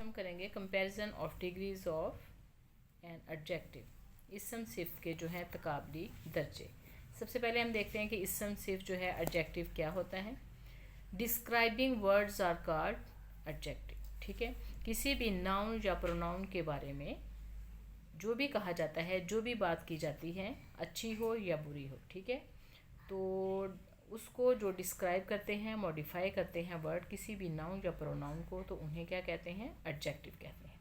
हम करेंगे comparison of degrees of an adjective. इसम सिर्फ के जो है तकाबली दर्जे। सबसे पहले हम देखते हैं कि इसम सिर्फ जो है एडजेक्टिव क्या होता है। Describing words are called adjective. ठीक है, किसी भी नाउन या प्रोनाउन के बारे में जो भी कहा जाता है, जो भी बात की जाती है, अच्छी हो या बुरी हो, ठीक है, तो उसको जो डिस्क्राइब करते हैं, मॉडिफाई करते हैं वर्ड किसी भी नाउन या प्रोनाउन को, तो उन्हें क्या कहते हैं? एडजेक्टिव कहते हैं।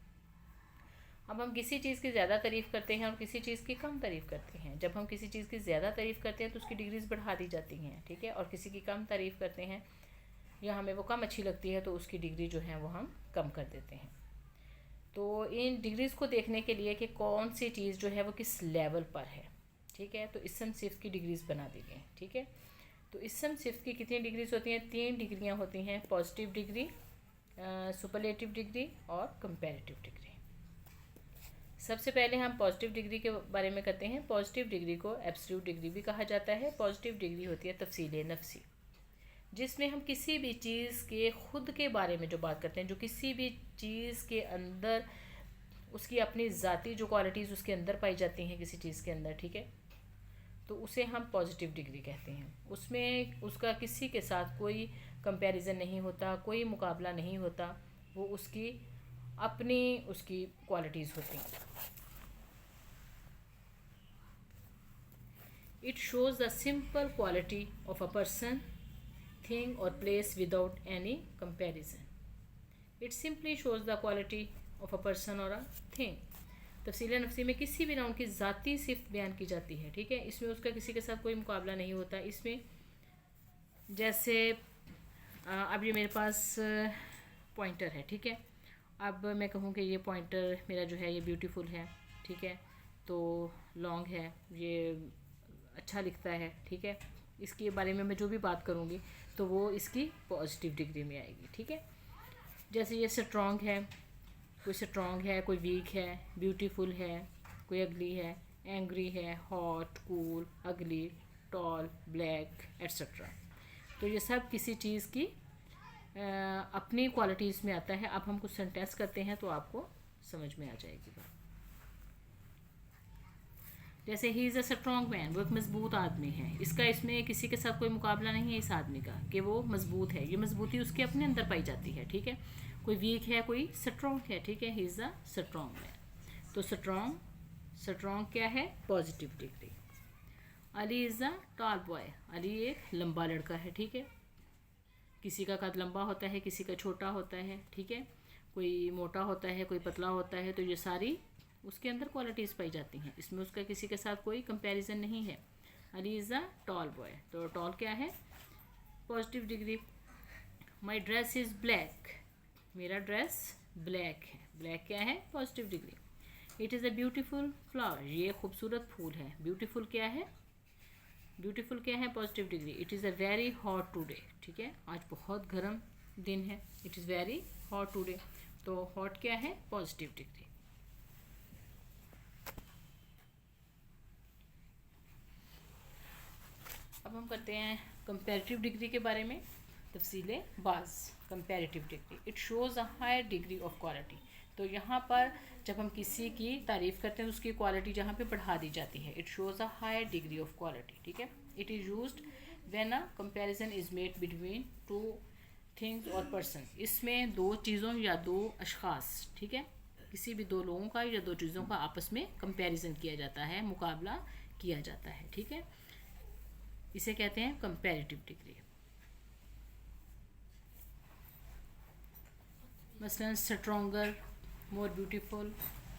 अब हम किसी चीज़ की ज़्यादा तारीफ़ करते हैं और किसी चीज़ की कम तारीफ़ करते हैं। जब हम किसी चीज़ की ज़्यादा तारीफ़ करते हैं तो उसकी डिग्रीज बढ़ा दी जाती हैं, ठीक है, और किसी की कम तारीफ़ करते हैं या हमें वो कम अच्छी लगती है तो उसकी डिग्री जो है वो हम कम कर देते हैं। तो इन डिग्रीज़ को देखने के लिए कि कौन सी चीज़ जो है वो किस लेवल पर है, ठीक है, तो इसम सिर्फ की डिग्रीज़ बना दी गई। ठीक है, तो इसम सिर्फ की कितनी डिग्रीज होती हैं? 3 डिग्रियां होती हैं, पॉजिटिव डिग्री, सुपरलेटिव डिग्री और कंपैरेटिव डिग्री। सबसे पहले हम पॉजिटिव डिग्री के बारे में करते हैं। पॉजिटिव डिग्री को एब्सोल्यूट डिग्री भी कहा जाता है। पॉजिटिव डिग्री होती है तफसील नफ्सी, जिसमें हम किसी भी चीज़ के खुद के बारे में जो बात करते हैं, जो किसी भी चीज़ के अंदर उसकी अपनी ज़ाती जो क्वालिटीज़ उसके अंदर पाई जाती हैं किसी चीज़ के अंदर, ठीक है, तो उसे हम पॉजिटिव डिग्री कहते हैं। उसमें उसका किसी के साथ कोई कंपैरिजन नहीं होता, कोई मुकाबला नहीं होता, वो उसकी अपनी उसकी क्वालिटीज़ होती हैं। It shows the simple quality of a person, thing और place without any comparison. It simply shows the quality of a person और अ थिंग। तफसील नफ्सी में किसी भी नाउन की ज़ाती सिर्फ बयान की जाती है, ठीक है, इसमें उसका किसी के साथ कोई मुकाबला नहीं होता। इसमें जैसे अब ये मेरे पास पॉइंटर है, ठीक है, अब मैं कहूँ कि ये पॉइंटर मेरा जो है ये ब्यूटीफुल है, ठीक है, तो लॉन्ग है, ये अच्छा लिखता है, ठीक है, इसके बारे में मैं जो भी बात करूँगी तो वो इसकी पॉजिटिव डिग्री में आएगी। ठीक है, जैसे ये स्ट्रॉन्ग है, कोई स्ट्रॉन्ग है, कोई वीक है, ब्यूटीफुल है, कोई अगली है, एंग्री है, हॉट, कूल, अगली, टॉल, ब्लैक एट्सट्रा। तो ये सब किसी चीज़ की अपनी क्वालिटीज़ में आता है। अब हम कुछ सेंटेंस करते हैं तो आपको समझ में आ जाएगी बात। जैसे he is a strong man, वो एक मजबूत आदमी है। इसका इसमें किसी के साथ कोई मुकाबला नहीं है इस आदमी का कि वो मजबूत है, ये मजबूती उसके अपने अंदर पाई जाती है। ठीक है, कोई वीक है, कोई स्ट्रॉन्ग है, ठीक है, he is a strong man. तो स्ट्रॉन्ग क्या है? Positive degree. Ali is a tall boy, Ali एक लंबा लड़का है, ठीक है, किसी का कद लंबा होता है, किसी का छोटा होता है, ठीक है, कोई मोटा होता है, कोई पतला होता है, तो ये सारी उसके अंदर क्वालिटीज़ पाई जाती हैं। इसमें उसका किसी के साथ कोई कंपैरिजन नहीं है। Ali is a tall boy, तो टॉल क्या है? Positive degree. My dress is black, मेरा ड्रेस ब्लैक है, ब्लैक क्या है? Positive degree. It is a beautiful flower, ये खूबसूरत फूल है। ब्यूटीफुल क्या है? ब्यूटीफुल क्या है? Positive degree. It is a very hot today, ठीक है, आज बहुत गर्म दिन है। It is very hot today, तो हॉट क्या है? Positive degree. अब हम करते हैं कंपैरेटिव डिग्री के बारे में तफसीलें बाज। Comparative degree, it shows a higher degree of quality. तो यहाँ पर जब हम किसी की तारीफ़ करते हैं तो उसकी क्वालिटी जहाँ पे बढ़ा दी जाती है। It shows a higher degree of quality, ठीक है। It is used when a comparison is made between two things और पर्सन। इसमें दो चीज़ों या दो अशखास, ठीक है, किसी भी दो लोगों का या दो चीज़ों का आपस में कंपैरिजन किया जाता है, मुकाबला किया जाता है, ठीक है, इसे कहते हैं कंपैरेटिव डिग्री। मसलन stronger, more beautiful,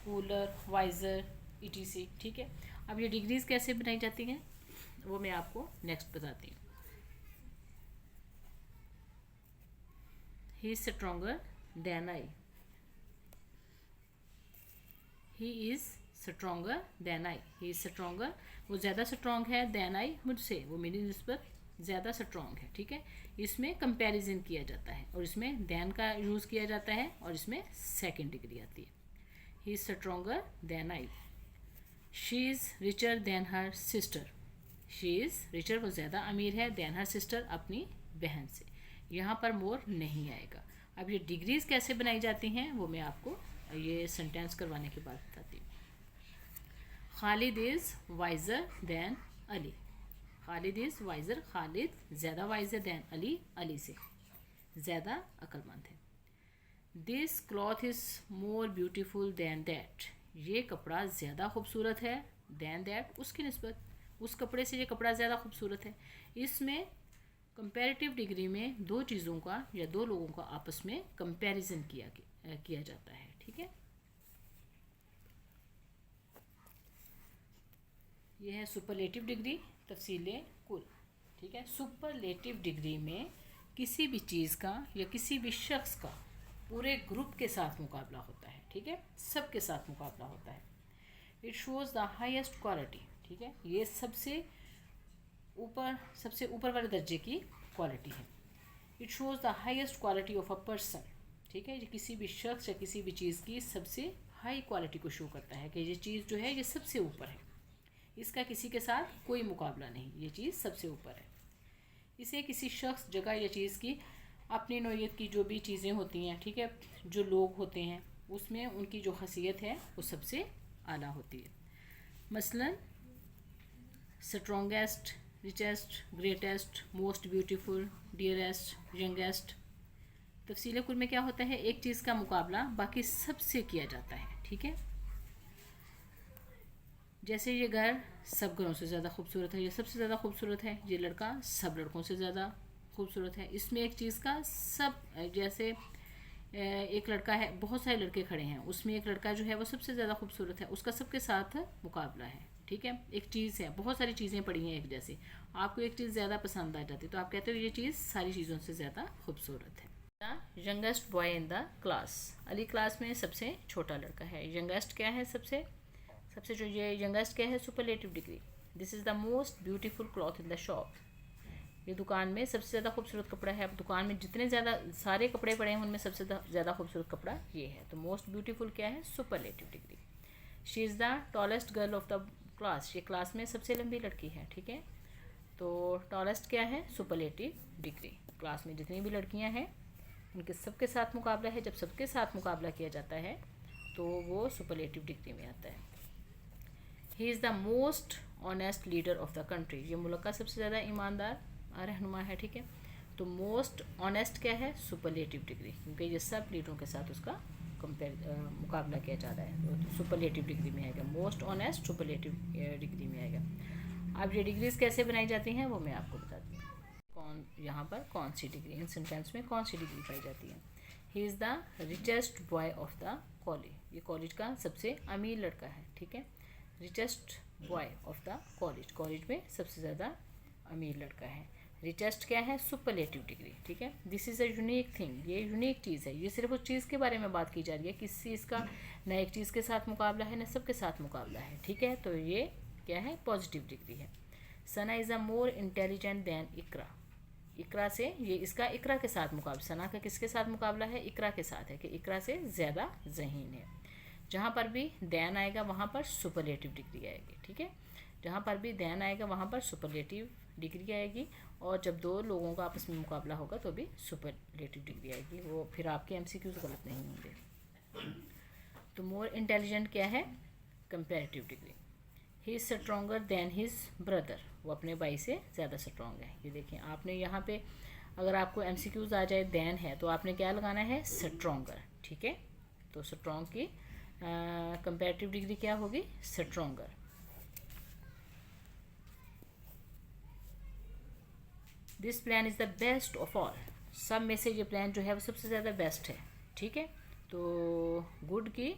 cooler, wiser, etc, ठीक है। अब ये डिग्रीज कैसे बनाई जाती हैं वो मैं आपको नेक्स्ट बताती हूँ। He is stronger than I, he is stronger than I, he is stronger, वो ज़्यादा स्ट्रॉन्ग है, देन आई, मुझसे, वो मेरी निस्बत ज़्यादा स्ट्रॉन्ग है, ठीक है। इसमें कंपैरिजन किया जाता है और इसमें देन का यूज़ किया जाता है और इसमें सेकंड डिग्री आती है। He is stronger than I. She is richer than her sister, she is richer, वो ज़्यादा अमीर है, देन हर सिस्टर, अपनी बहन से। यहाँ पर मोर नहीं आएगा। अब ये डिग्रीज कैसे बनाई जाती हैं वो मैं आपको ये सेंटेंस करवाने के बाद बताती हूँ। Khalid is wiser than Ali. Khalid is wiser, Khalid ज़्यादा वाइजर दैन अली, अली से ज़्यादा अक्लमंद है। This cloth is more beautiful than that. ये कपड़ा ज़्यादा खूबसूरत है दैन दैट, उसकी निस्बत, उस कपड़े से ये कपड़ा ज़्यादा खूबसूरत है। इसमें कंपैरेटिव डिग्री में दो चीज़ों का या दो लोगों का आपस में कंपैरिजन किया जाता है। ठीक है, यह है सुपरलेटिव डिग्री, तफसीलें कुल। ठीक है, सुपरलेटिव डिग्री में किसी भी चीज़ का या किसी भी शख्स का पूरे ग्रुप के साथ मुकाबला होता है। ठीक है, सबके साथ मुकाबला होता है। It shows the highest quality. ठीक है, ये सबसे ऊपर वाले दर्जे की क्वालिटी है। It shows the highest quality of a person. ठीक है, ये किसी भी शख्स या किसी भी चीज़ की सबसे हाई क्वालिटी को शो करता है कि ये चीज़ जो है ये सबसे ऊपर है, इसका किसी के साथ कोई मुकाबला नहीं, ये चीज़ सबसे ऊपर है। इसे किसी शख्स, जगह या चीज़ की अपनी नौइयत की जो भी चीज़ें होती हैं, ठीक है, जो लोग होते हैं, उसमें उनकी जो खसियत है वो सबसे आला होती है। मसलन strongest, richest, greatest, most beautiful, dearest, youngest. तफसील कुल में क्या होता है, एक चीज़ का मुकाबला बाकी सबसे किया जाता है। ठीक है, जैसे ये घर सब घरों से ज़्यादा खूबसूरत है, ये सबसे ज़्यादा खूबसूरत है, ये लड़का सब लड़कों से ज़्यादा खूबसूरत है। इसमें एक चीज़ का सब, जैसे एक लड़का है, बहुत सारे लड़के खड़े हैं, उसमें एक लड़का जो है वो सबसे ज़्यादा खूबसूरत है, उसका सबके साथ मुकाबला है। ठीक है, एक चीज़ है, बहुत सारी चीज़ें पड़ी हैं एक जैसे, आपको एक चीज़ ज़्यादा पसंद आ जाती है तो आप कहते हो ये चीज़ सारी चीज़ों से ज़्यादा खूबसूरत है। The youngest boy in the class. Ali class में सबसे छोटा लड़का है। यंगेस्ट क्या है, सबसे जो ये यंगेस्ट क्या है, superlative degree. This is the most beautiful cloth in the shop. ये दुकान में सबसे ज़्यादा खूबसूरत कपड़ा है। अब दुकान में जितने ज़्यादा सारे कपड़े पड़े हैं उनमें सबसे ज़्यादा खूबसूरत कपड़ा ये है, तो मोस्ट ब्यूटीफुल क्या है, superlative degree. She is the tallest girl of the class. ये क्लास में सबसे लंबी लड़की है। ठीक है, तो टॉलेस्ट क्या है, सुपरलेटिव डिग्री। क्लास में जितनी भी लड़कियाँ हैं उनके सबके साथ मुकाबला है। जब सबके साथ मुकाबला किया जाता है तो वो सुपरलेटिव डिग्री में आता है। He is the most honest leader of the country. ये मुल्क का सबसे ज़्यादा ईमानदार रहनुमा है। ठीक है, तो मोस्ट ऑनेस्ट क्या है, सुपरलेटिव डिग्री, क्योंकि ये सब लीडरों के साथ उसका मुकाबला किया जा रहा है, तो सुपरलेटिव डिग्री में आएगा। मोस्ट ऑनेस्ट सुपरलेटिव डिग्री में आएगा। अब ये डिग्रीज कैसे बनाई जाती हैं वो मैं आपको बताती हूँ। यहाँ पर कौन सी डिग्री, इन सेंटेंस में कौन सी डिग्री पाई जाती है। He is the richest boy of the college. ये कॉलेज का सबसे अमीर लड़का है। ठीक है, richest boy of the college, college में सबसे ज़्यादा अमीर लड़का है। रिचेस्ट क्या है, सुपरलेटिव डिग्री। ठीक है, this is a unique thing. ये यूनिक चीज़ है, ये सिर्फ उस चीज़ के बारे में बात की जा रही है, किसी चीज़ का न एक चीज़ के साथ मुकाबला है न सबके साथ मुकाबला है। ठीक है, तो ये क्या है, पॉजिटिव डिग्री है। Sana is a more intelligent than Iqra. Iqra से, ये इसका इकरा के साथ मुकाबला, सना का किसके साथ मुकाबला है, इकरा के साथ है, कि इकरा से ज़्यादा ज़हीन है। जहाँ पर भी दैन आएगा वहाँ पर सुपरलेटिव डिग्री आएगी। ठीक है, जहाँ पर भी दैन आएगा वहाँ पर सुपरलेटिव डिग्री आएगी, और जब दो लोगों का आपस में मुकाबला होगा तो भी सुपरलेटिव डिग्री आएगी। वो फिर आपके MCQs गलत नहीं होंगे। तो मोर इंटेलिजेंट क्या है, comparative degree. He is stronger than his brother. वो अपने भाई से ज़्यादा स्ट्रॉन्ग है। ये देखिए, आपने यहाँ पे अगर आपको MCQs आ जाए दैन है तो आपने क्या लगाना है, स्ट्रॉन्गर। ठीक है, तो स्ट्रॉन्ग की कंपैरेटिव डिग्री क्या होगी, stronger. This plan is the best of all. सब में से ये प्लान जो है वो सबसे ज़्यादा बेस्ट है। ठीक है, तो गुड की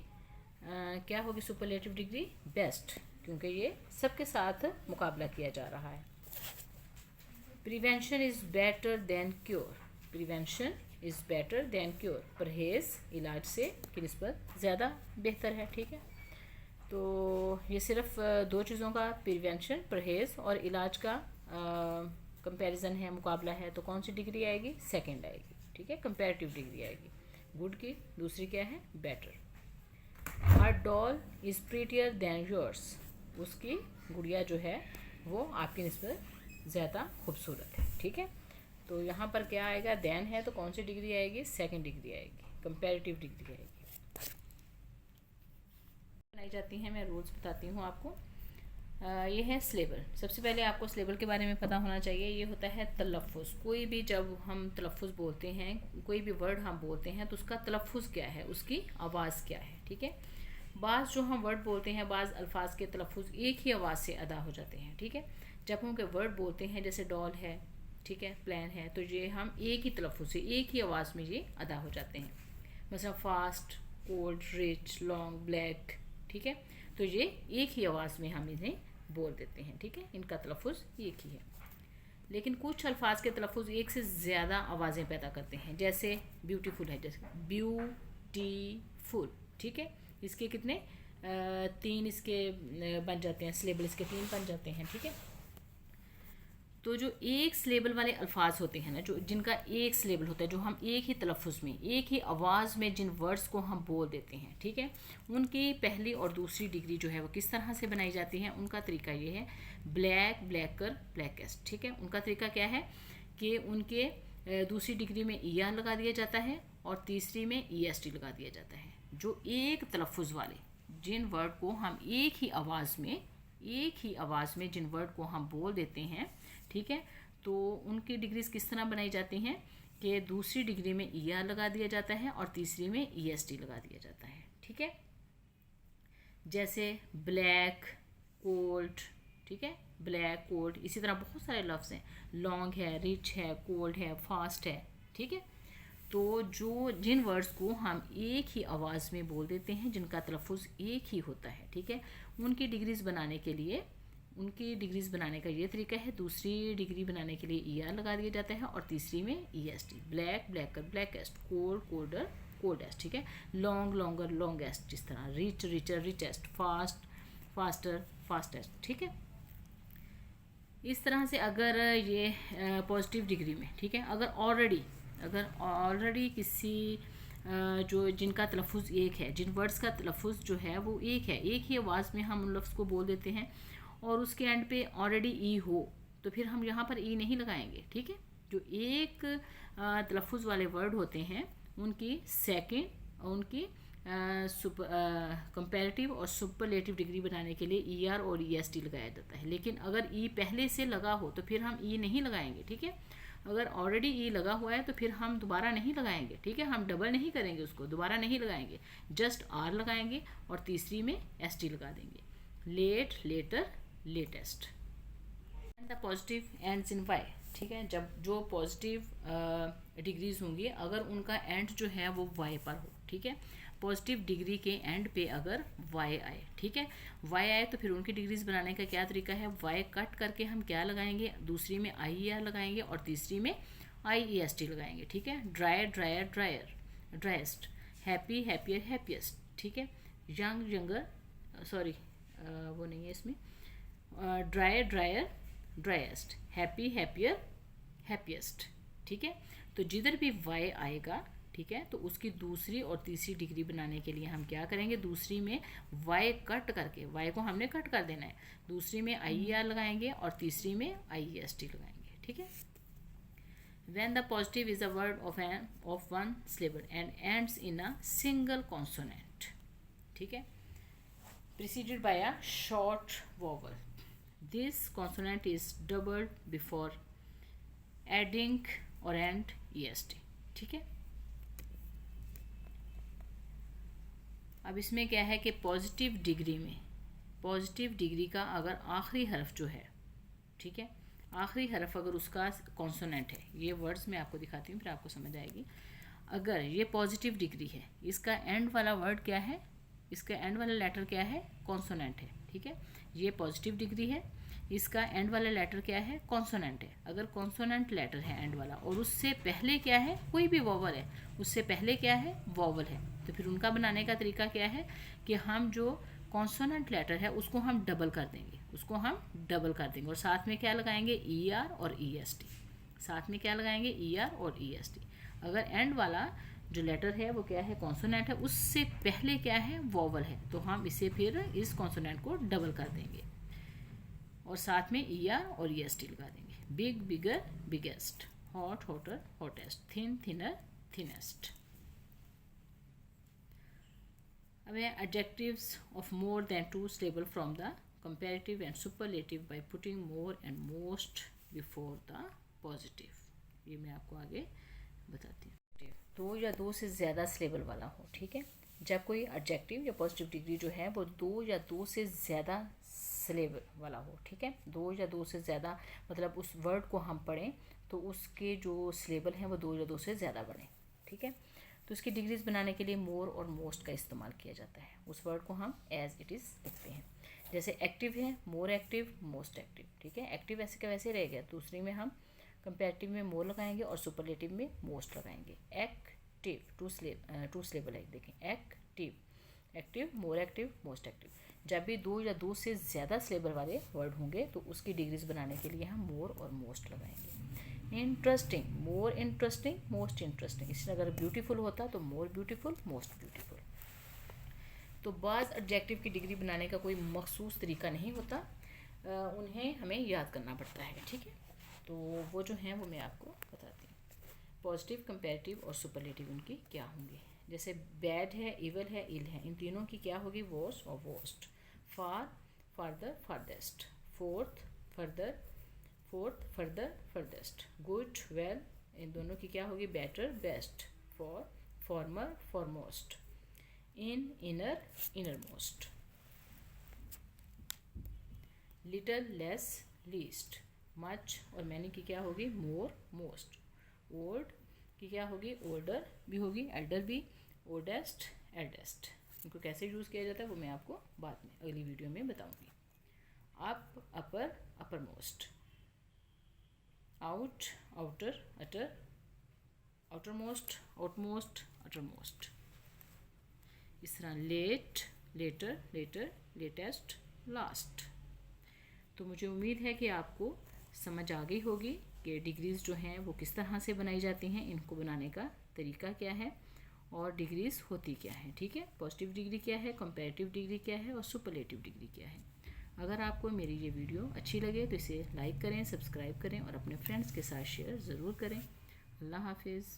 क्या होगी, सुपरलेटिव डिग्री बेस्ट, क्योंकि ये सबके साथ मुकाबला किया जा रहा है। Prevention is better than cure. Prevention is better than cure. परहेज़ इलाज से की निस्बत ज़्यादा बेहतर है। ठीक है, तो ये सिर्फ दो चीज़ों का, प्रिवेंशन परहेज़ और इलाज का कंपैरिजन है, मुकाबला है, तो कौन सी डिग्री आएगी, सेकंड आएगी। ठीक है, कंपैरेटिव डिग्री आएगी गुड की। दूसरी क्या है, better. Her doll is prettier than yours. उसकी गुड़िया जो है वो आपकी निस्बत ज़्यादा खूबसूरत है। ठीक है, तो यहाँ पर क्या आएगा, देन है तो कौन सी डिग्री आएगी, सेकंड डिग्री आएगी, कंपैरेटिव डिग्री आएगी। बनाई जाती हैं, मैं रूल्स बताती हूँ आपको। ये है स्लेबल। सबसे पहले आपको स्लेबल के बारे में पता होना चाहिए। ये होता है तलफ़ुज़। कोई भी जब हम तलफ़ुज़ बोलते हैं, कोई भी वर्ड हम बोलते हैं तो उसका तलफ़ुज़ क्या है, उसकी आवाज़ क्या है, ठीक है। बाज़ जो हम वर्ड बोलते हैं, बाज़ अल्फाज के तलफ़ुज़ एक ही आवाज़ से अदा हो जाते हैं, ठीक है। जब हम कोई वर्ड बोलते हैं जैसे डॉल है, ठीक है, प्लान है, तो ये हम एक ही तलफ़ुज़ से एक ही आवाज़ में ये अदा हो जाते हैं। मतलब fast, cold, rich, long, black, ठीक है। तो ये एक ही आवाज़ में हम इन्हें बोल देते हैं, ठीक है। इनका तलफ़ुज़ एक ही है। लेकिन कुछ अल्फाज के तलफ़ुज़ एक से ज़्यादा आवाज़ें पैदा करते हैं। जैसे ब्यूटीफुल है, जैसे ब्यूटीफुल, ठीक है। इसके कितने 3 इसके बन जाते हैं, सिलेबल इसके 3 बन जाते हैं, ठीक है। तो जो एक सिलेबल वाले अल्फाज होते हैं ना, जो जिनका एक सिलेबल होता है, जो हम एक ही तलफ़ुज़ में एक ही आवाज़ में जिन वर्ड्स को हम बोल देते हैं, ठीक है, उनकी पहली और दूसरी डिग्री जो है वो किस तरह से बनाई जाती है। उनका तरीका ये है, ब्लैक, ब्लैकर, ब्लैकेस्ट, ठीक है। उनका तरीका क्या है कि उनके दूसरी डिग्री में ER लगा दिया जाता है और तीसरी में EST लगा दिया जाता है। जो एक तलफ़ुज़ वाले जिन वर्ड को हम एक ही आवाज़ में जिन वर्ड को हम बोल देते हैं, ठीक है, तो उनकी डिग्रीज किस तरह बनाई जाती हैं कि दूसरी डिग्री में ER लगा दिया जाता है और तीसरी में EST लगा दिया जाता है, ठीक है। जैसे ब्लैक, कोल्ड, ठीक है, ब्लैक, कोल्ड, इसी तरह बहुत सारे लफ्ज़ हैं। लॉन्ग है, रिच है, कोल्ड है, फास्ट है, ठीक है। तो जो जिन वर्ड्स को हम एक ही आवाज़ में बोल देते हैं, जिनका तलफ़ुज़ एक ही होता है, ठीक है, उनकी डिग्रीज बनाने का ये तरीका है। दूसरी डिग्री बनाने के लिए ER लगा दिया जाता है और तीसरी में EST। Black, blacker, blackest, cold, colder, coldest, ठीक है। लॉन्ग, लॉन्गर, लॉन्गेस्ट, जिस तरह rich, richer, richest, fast, faster, fastest, ठीक है। इस तरह से अगर ये पॉजिटिव डिग्री में, ठीक है, अगर ऑलरेडी किसी जो जिनका तलफ़ुज़ एक है, जिन वर्ड्स का तलफ़ुज़ जो है वो एक है, एक ही आवाज़ में हम उन लफ्ज़ को बोल देते हैं और उसके एंड पे ऑलरेडी E हो, तो फिर हम यहाँ पर E नहीं लगाएंगे, ठीक है। जो एक तलफ़ुज़ वाले वर्ड होते हैं उनकी सेकंड, उनकी कंपैरेटिव और सुपरलेटिव डिग्री बनाने के लिए ER और EST लगाया जाता है। लेकिन अगर E पहले से लगा हो तो फिर हम E नहीं लगाएंगे, ठीक है। अगर ऑलरेडी E लगा हुआ है तो फिर हम दोबारा नहीं लगाएंगे, ठीक है। हम डबल नहीं करेंगे, उसको दोबारा नहीं लगाएंगे, जस्ट R लगाएंगे और तीसरी में ST लगा देंगे। Late, later, latest. The positive ends in Y, ठीक है। जब जो पॉजिटिव डिग्रीज होंगी, अगर उनका एंड जो है वो Y पर हो, ठीक है, पॉजिटिव डिग्री के एंड पे अगर Y आए, ठीक है, Y आए तो फिर उनकी डिग्रीज बनाने का क्या तरीका है, Y कट करके हम क्या लगाएंगे, दूसरी में IER लगाएंगे और तीसरी में IEST लगाएंगे, ठीक है। Dryer, dryer, dryer, driest. Happy, happier, happiest, ठीक है। यंग, यंगर, सॉरी वो नहीं है इसमें। Dryer, dryer, driest. Happy, happier, happiest, ठीक है। तो जिधर भी Y आएगा, ठीक है, तो उसकी दूसरी और तीसरी डिग्री बनाने के लिए हम क्या करेंगे, दूसरी में Y कट करके, Y को हमने कट कर देना है, दूसरी में IER लगाएंगे और तीसरी में IEST लगाएंगे, ठीक है। When the positive is a word of one syllable and ends in a single consonant, ठीक है, preceded by a short vowel. This consonant is doubled before adding or and EST, ठीक है। अब इसमें क्या है कि पॉजिटिव डिग्री का अगर आखिरी हर्फ जो है, ठीक है, आखिरी हर्फ अगर उसका कॉन्सोनेंट है, ये वर्ड्स मैं आपको दिखाती हूँ फिर आपको समझ आएगी। अगर ये पॉजिटिव डिग्री है, इसका एंड वाला वर्ड क्या है, इसका एंड वाला लेटर क्या है, कॉन्सोनेंट है, ठीक है। ये पॉजिटिव डिग्री है, इसका एंड वाला लेटर क्या है, कॉन्सोनेंट है। अगर कॉन्सोनेंट लेटर है एंड वाला और उससे पहले क्या है, कोई भी वॉवल है, उससे पहले क्या है, वॉवल है, तो फिर उनका बनाने का तरीका क्या है कि हम जो कॉन्सोनेंट लेटर है उसको हम डबल कर देंगे, और साथ में क्या लगाएंगे, ER और EST। साथ में क्या लगाएंगे, ER और EST। अगर एंड वाला जो लेटर है वो क्या है, कॉन्सोनेंट है, उससे पहले क्या है, वॉवल है, तो हम इसे फिर इस कॉन्सोनेंट को डबल कर देंगे और साथ में ER और EST लगा देंगे। Big, bigger, biggest. Hot, hotter, hottest, thin, thinner, thinnest. अब है adjectives of more than 2 syllable from the comparative and superlative by putting more and most before the positive. ये मैं आपको आगे बताती हूँ। 2 या 2 से ज़्यादा सिलेबल वाला हो, ठीक है। जब कोई एडजेक्टिव या पॉजिटिव डिग्री जो है वो 2 या 2 से ज़्यादा सिलेबल वाला हो, ठीक है। 2 या 2 से ज़्यादा मतलब उस वर्ड को हम पढ़ें तो उसके जो सिलेबल हैं वो 2 या 2 से ज़्यादा बढ़ें, ठीक है। तो इसकी डिग्रीज बनाने के लिए मोर और मोस्ट का इस्तेमाल किया जाता है। उस वर्ड को हम एज इट इज़ लिखते हैं। जैसे एक्टिव है, मोर एक्टिव, मोस्ट एक्टिव, ठीक है। एक्टिव ऐसे का वैसे रह गया। दूसरी में हम कंपैरेटिव में मोर लगाएंगे और सुपरलेटिव में मोस्ट लगाएंगे। एक्टिव, टू सिलेबल है, देखें active, active, more active, most active. जब भी 2 या 2 से ज़्यादा सिलेबल वाले वर्ड होंगे तो उसकी डिग्रीज बनाने के लिए हम मोर और मोस्ट लगाएंगे। Interesting, more interesting, most interesting. इसलिए अगर ब्यूटीफुल होता तो मोर ब्यूटीफुल, मोस्ट ब्यूटीफुल। तो बाज़ एडजेक्टिव की डिग्री बनाने का कोई मखसूस तरीका नहीं होता, उन्हें हमें याद करना पड़ता है, ठीक है। तो वो जो हैं वो मैं आपको बताती हूँ। पॉजिटिव, कंपैरेटिव और सुपरलेटिव उनकी क्या होंगे। जैसे बैड है, इवल है, इल है, इन तीनों की क्या होगी, वर्स्ट और worst. Far, farther, farthest. Forth, further, forth, further, furthest. Good, well, इन दोनों की क्या होगी, better, best. Fore, former, foremost. In, inner, innermost. Little, less, least. Much और मैनी की क्या होगी, मोर, मोस्ट। ओल्ड की क्या होगी, ओल्डर भी होगी, एल्डर भी, ओल्डेस्ट, एल्डेस्ट। इनको कैसे यूज़ किया जाता है वो मैं आपको बाद में अगली वीडियो में बताऊंगी। Up, upper, uppermost. Out, outer, utter, outermost, outmost, uttermost. इस तरह late, later, latter, latest, last. तो मुझे उम्मीद है कि आपको समझ आ गई होगी कि डिग्रीज़ जो हैं वो किस तरह से बनाई जाती हैं, इनको बनाने का तरीका क्या है और डिग्रीज़ होती क्या है, ठीक है। पॉजिटिव डिग्री क्या है, कंपैरेटिव डिग्री क्या है और सुपरलेटिव डिग्री क्या है। अगर आपको मेरी ये वीडियो अच्छी लगे तो इसे लाइक करें, सब्सक्राइब करें और अपने फ्रेंड्स के साथ शेयर ज़रूर करें। अल्लाह हाफिज़।